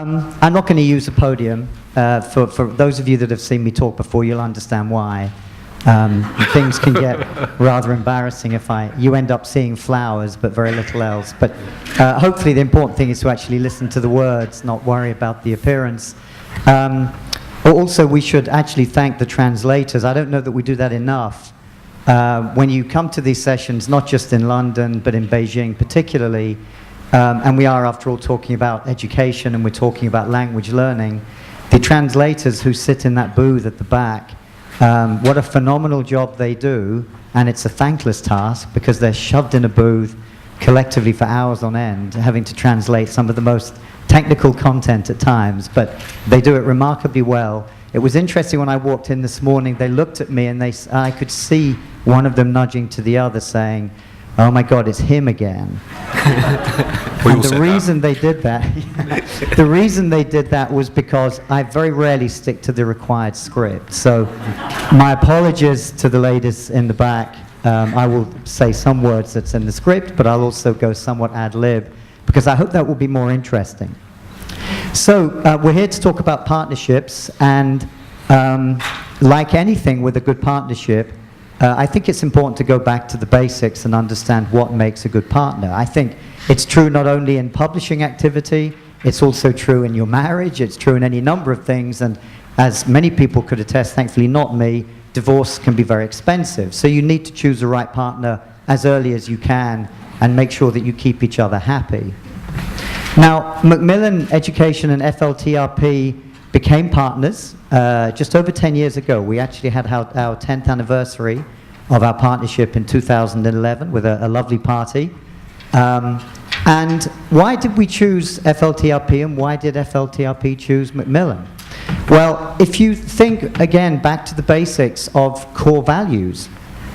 I'm not going to use a podium. For those of you that have seen me talk before, you'll understand why. Things can get rather embarrassing if you end up seeing flowers but very little else. But hopefully the important thing is to actually listen to the words, not worry about the appearance. Also, we should actually thank the translators. I don't know that we do that enough. When you come to these sessions, not just in London, but in Beijing particularly, and we are, after all, talking about education and we're talking about language learning, the translators who sit in that booth at the back, what a phenomenal job they do, and it's a thankless task because they're shoved in a booth collectively for hours on end, having to translate some of the most technical content at times, but they do it remarkably well. It was interesting when I walked in this morning, they looked at me and I could see one of them nudging to the other saying, "Oh my God, it's him again." And the reason they did that, the reason they did that was because I very rarely stick to the required script. So my apologies to the ladies in the back. I will say some words that's in the script, but I'll also go somewhat ad lib because I hope that will be more interesting. So we're here to talk about partnerships, and like anything with a good partnership, I think it's important to go back to the basics and understand what makes a good partner. I think it's true not only in publishing activity, it's also true in your marriage, it's true in any number of things, and as many people could attest, thankfully not me, divorce can be very expensive. So you need to choose the right partner as early as you can and make sure that you keep each other happy. Now, Macmillan Education and FLTRP became partners just over 10 years ago. We actually had our 10th anniversary of our partnership in 2011 with a lovely party. And why did we choose FLTRP, and why did FLTRP choose Macmillan? Well, if you think, again, back to the basics of core values,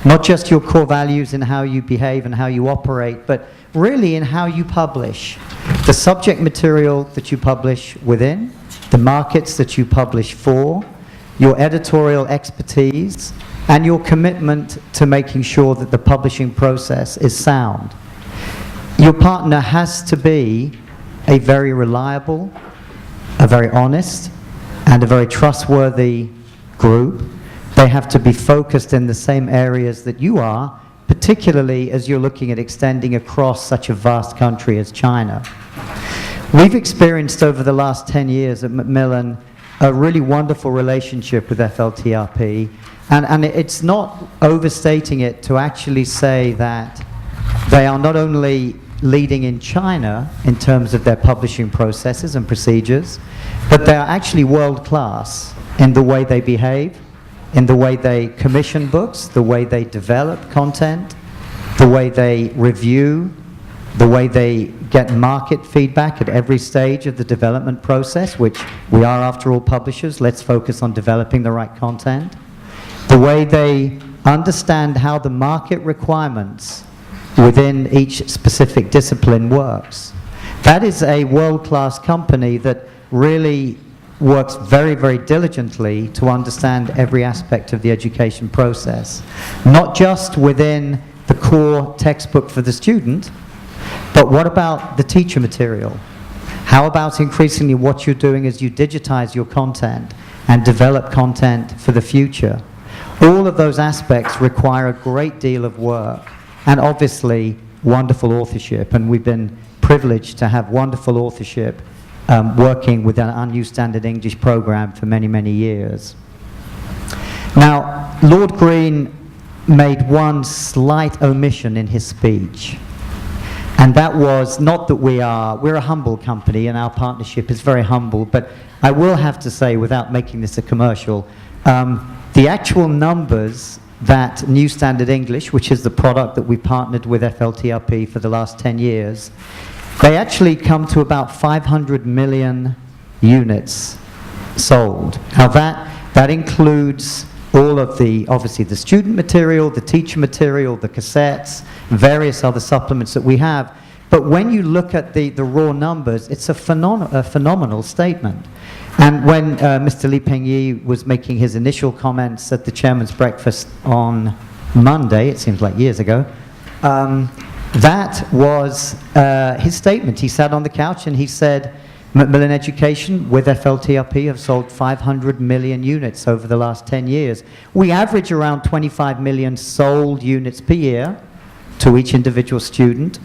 not just your core values in how you behave and how you operate, but really in how you publish. The subject material that you publish within, the markets that you publish for, your editorial expertise, and your commitment to making sure that the publishing process is sound. Your partner has to be a very reliable, a very honest, and a very trustworthy group. They have to be focused in the same areas that you are, particularly as you're looking at extending across such a vast country as China. We've experienced over the last 10 years at Macmillan a really wonderful relationship with FLTRP, and it's not overstating it to actually say that they are not only leading in China in terms of their publishing processes and procedures, but they are actually world-class in the way they behave, in the way they commission books, the way they develop content, the way they review, the way they get market feedback at every stage of the development process, which we are, after all, publishers. Let's focus on developing the right content. The way they understand how the market requirements within each specific discipline works. That is a world-class company that really works very, very diligently to understand every aspect of the education process. Not just within the core textbook for the student, but what about the teacher material? How about increasingly what you're doing as you digitize your content and develop content for the future? All of those aspects require a great deal of work and obviously wonderful authorship, and we've been privileged to have wonderful authorship working with our New Standard English program for many, many years. Now, Lord Green made one slight omission in his speech, and that was not that we're a humble company and our partnership is very humble, but I will have to say, without making this a commercial, the actual numbers that New Standard English, which is the product that we partnered with FLTRP for the last 10 years, they actually come to about 500 million units sold. Now that includes all of the, obviously the student material, the teacher material, the cassettes, various other supplements that we have. But when you look at the raw numbers, it's a phenomenal statement. And when Mr. Li Pengyi was making his initial comments at the chairman's breakfast on Monday, it seems like years ago, that was his statement. He sat on the couch and he said, Macmillan Education with FLTRP have sold 500 million units over the last 10 years. We average around 25 million sold units per year to each individual student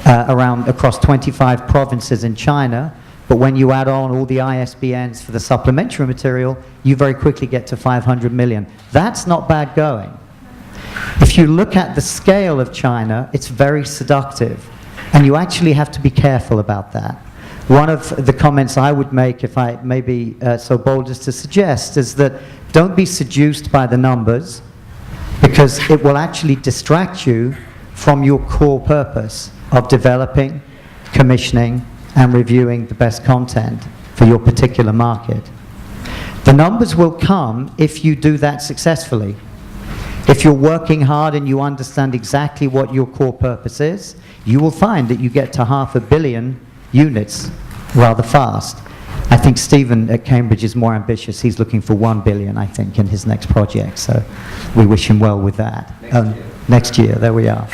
across 25 provinces in China. But when you add on all the ISBNs for the supplementary material, you very quickly get to 500 million. That's not bad going. If you look at the scale of China, it's very seductive. And you actually have to be careful about that. One of the comments I would make, if I may be so bold as to suggest, is that don't be seduced by the numbers, because it will actually distract you from your core purpose of developing, commissioning, and reviewing the best content for your particular market. The numbers will come if you do that successfully. If you're working hard and you understand exactly what your core purpose is, you will find that you get to 500 million units rather fast. I think Stephen at Cambridge is more ambitious. He's looking for 1 billion, I think, in his next project. So we wish him well with that. Next year, there we are.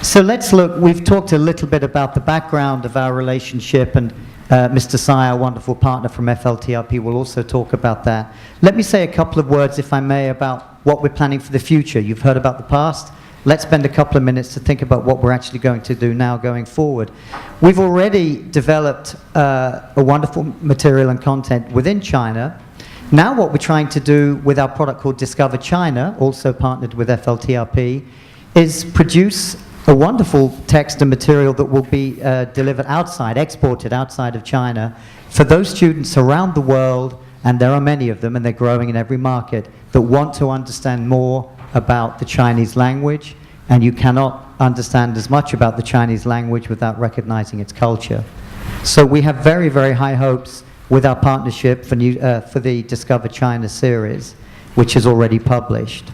So let's look, we've talked a little bit about the background of our relationship, and Mr. Sai, our wonderful partner from FLTRP, will also talk about that. Let me say a couple of words, if I may, about what we're planning for the future. You've heard about the past. Let's spend a couple of minutes to think about what we're actually going to do now going forward. We've already developed a wonderful material and content within China. Now what we're trying to do with our product called Discover China, also partnered with FLTRP, is produce a wonderful text and material that will be delivered outside, exported outside of China, for those students around the world, and there are many of them, and they're growing in every market, that want to understand more about the Chinese language, and you cannot understand as much about the Chinese language without recognizing its culture. So we have very, very high hopes with our partnership for the Discover China series, which is already published.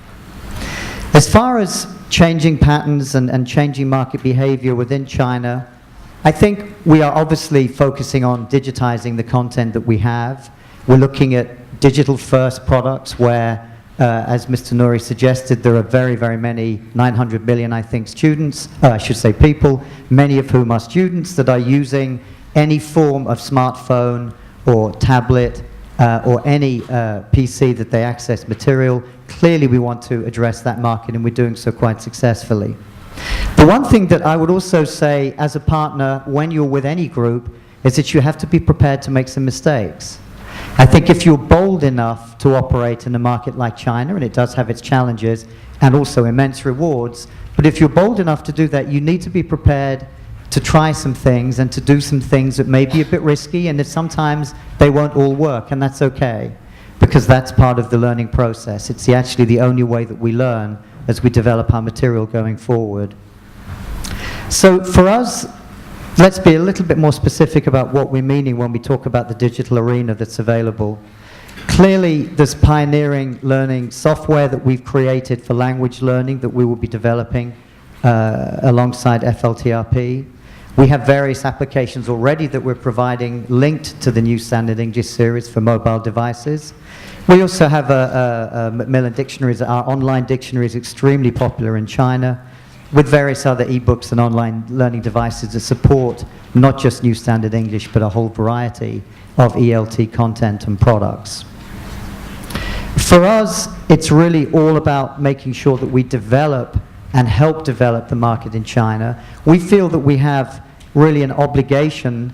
As far as changing patterns and changing market behavior within China, I think we are obviously focusing on digitizing the content that we have. We're looking at digital-first products where, as Mr. Nouri suggested, there are very, very many, 900 million, I think, students, I should say people, many of whom are students that are using any form of smartphone or tablet or any PC that they access material. Clearly we want to address that market, and we're doing so quite successfully. The one thing that I would also say as a partner when you're with any group is that you have to be prepared to make some mistakes. I think if you're bold enough to operate in a market like China, and it does have its challenges and also immense rewards, but if you're bold enough to do that, you need to be prepared to try some things and to do some things that may be a bit risky, and that sometimes they won't all work, and that's okay, because that's part of the learning process. It's actually the only way that we learn as we develop our material going forward. So for us, let's be a little bit more specific about what we're meaning when we talk about the digital arena that's available. Clearly, there's pioneering learning software that we've created for language learning that we will be developing alongside FLTRP. We have various applications already that we're providing linked to the new Standard English series for mobile devices. We also have a Macmillan Dictionaries. Our online dictionary is extremely popular in China, with various other ebooks and online learning devices that support not just New Standard English, but a whole variety of ELT content and products. For us, it's really all about making sure that we develop and help develop the market in China. We feel that we have really an obligation,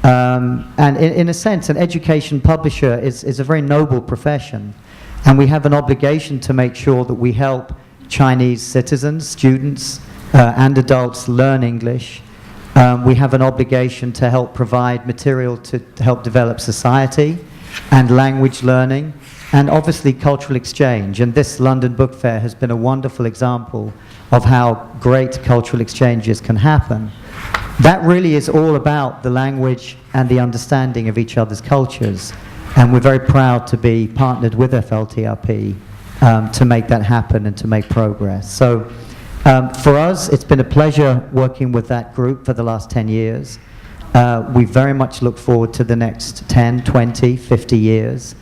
and in a sense, an education publisher is a very noble profession, and we have an obligation to make sure that we help Chinese citizens, students, and adults learn English. We have an obligation to help provide material to help develop society and language learning, and obviously cultural exchange. And this London Book Fair has been a wonderful example of how great cultural exchanges can happen. That really is all about the language and the understanding of each other's cultures. And we're very proud to be partnered with FLTRP to make that happen and to make progress. So for us, it's been a pleasure working with that group for the last 10 years. We very much look forward to the next 10, 20, 50 years.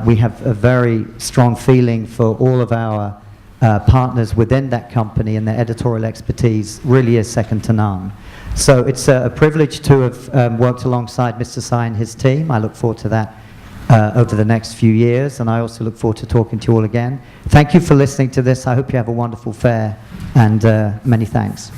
We have a very strong feeling for all of our partners within that company and their editorial expertise really is second to none. So it's a privilege to have worked alongside Mr. Tsai and his team. I look forward to that over the next few years, and I also look forward to talking to you all again. Thank you for listening to this. I hope you have a wonderful fair, and many thanks.